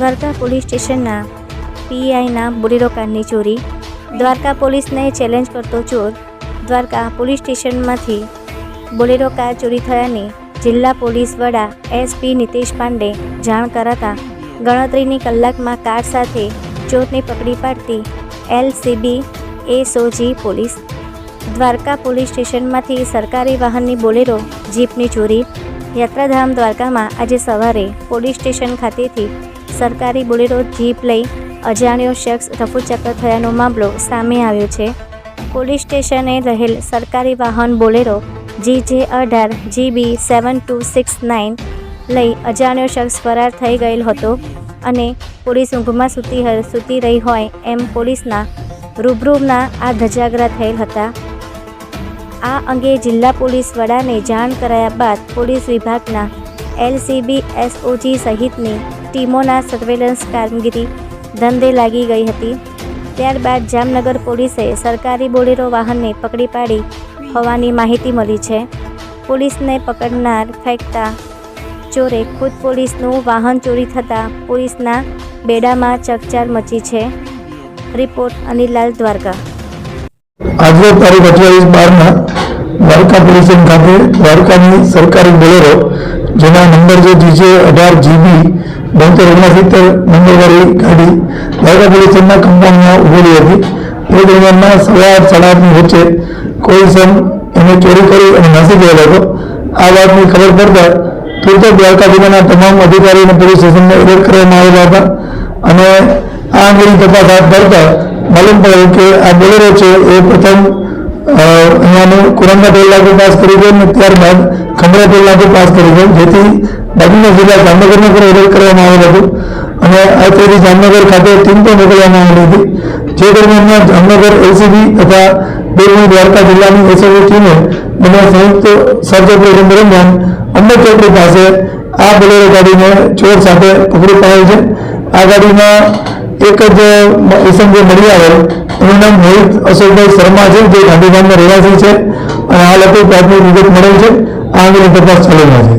Dwarka police સ્ટેશનના પીઆઈના Bolero કારની ચોરી। દ્વારકા પોલીસને ચેલેન્જ કરતો ચોર। દ્વારકા પોલીસ સ્ટેશનમાંથી બોલેરો કાર ચોરી થયાની જિલ્લા પોલીસ વડા એસપી નિતેશ પાંડે જાણ કરાતા ગણતરીની કલાકમાં કાર સાથે ચોરને પકડી પાડતી LCB SOG police. Dwarka police સ્ટેશનમાંથી સરકારી વાહનની બોલેરો જીપની ચોરી। યાત્રાધામ દ્વારકામાં આજે સવારે પોલીસ સ્ટેશન ખાતેથી સરકારી બોલેરો જીપ લઈ અજાણ્યો શખ્સ રફુચક્કર થયાનો મામલો સામે આવ્યો છે। પોલીસ સ્ટેશને રહેલ સરકારી વાહન બોલેરો GJ18 GB 7269 લઈ અજાણ્યો શખ્સ ફરાર થઈ ગયેલ હતો અને પોલીસ ઊંઘમાં સૂતી રહી હોય એમ પોલીસના રૂબરૂના આ ધજાગરા થયેલ હતા। આ અંગે જિલ્લા પોલીસ વડાને જાણ કરાયા બાદ પોલીસ વિભાગના એલસીબી એસઓજી સહિતની ટીમોના સર્વેલન્સ કામગીરી ધંધે લાગી ગઈ હતી। ત્યારબાદ જામનગર પોલીસે સરકારી બોલેરો વાહનને પકડી પાડી હોવાની માહિતી મળી છે। પોલીસને પકડનાર ફેંકતા ચોરે ખુદ પોલીસનું વાહન ચોરી થતાં પોલીસના બેડામાં ચકચાર મચી છે। રિપોર્ટ અનિલાલ દ્વારકા। आज तारीख 28/12 દ્વારકા પોલીસ સ્ટેશન ખાતે દ્વારકાની સરકારી બોલેરો જેના નંબર છે GJ18 GB 7269 નંબરવાળી ગાડી દ્વારકા પોલીસ સ્ટેશનના કમ્પાઉન્ડમાં ઉભેલી હતી। એ દરમિયાનમાં 8:30ની વચ્ચે કોઈ સમ એને ચોરી કરી અને નાસી ગયેલો હતો। આ વાતની ખબર પડતા તુરત દ્વારકા જિલ્લાના તમામ અધિકારી અને પોલીસ સ્ટેશનને એલર્ટ કરવામાં આવેલા હતા અને આ અંગેની તપાસ હાથ ધરતા मालूम पड़े कि आ बोलेरो है ये प्रथम अँ कुरंगा टोल नाकू पास करी गई त्यारबाद खंडरा टोल नाकू पास करी गई जेथी बाजूना जिल्ला जामनगर में पण एलर्ट करवामां आवेल हतुं अने आजથી जामनगर खाते टीम पण मोकलवामां आवेली हती। जे दरमियान जामनगर एलसीबी तथा बेलनी द्वारका जिल्लानी एसओजी टीमे बने संयुक्त सर्च ऑपरेशन दरमियान अंबर ચોકડી પાસે आ बोलेरो गाड़ीने चोर साथे पकड़ी पाडेल छे। आ गाड़ीमां एक ज इसम जो मળી आवेल એનું નામ મોહિત અશોકભાઈ શર્મા છે જે ગાંધીધામના રહેવાસી છે અને હાલ અતિ પ્રાથમિક વિગત મળેલ છે। આ અંગેની તપાસ ચાલી રહી છે।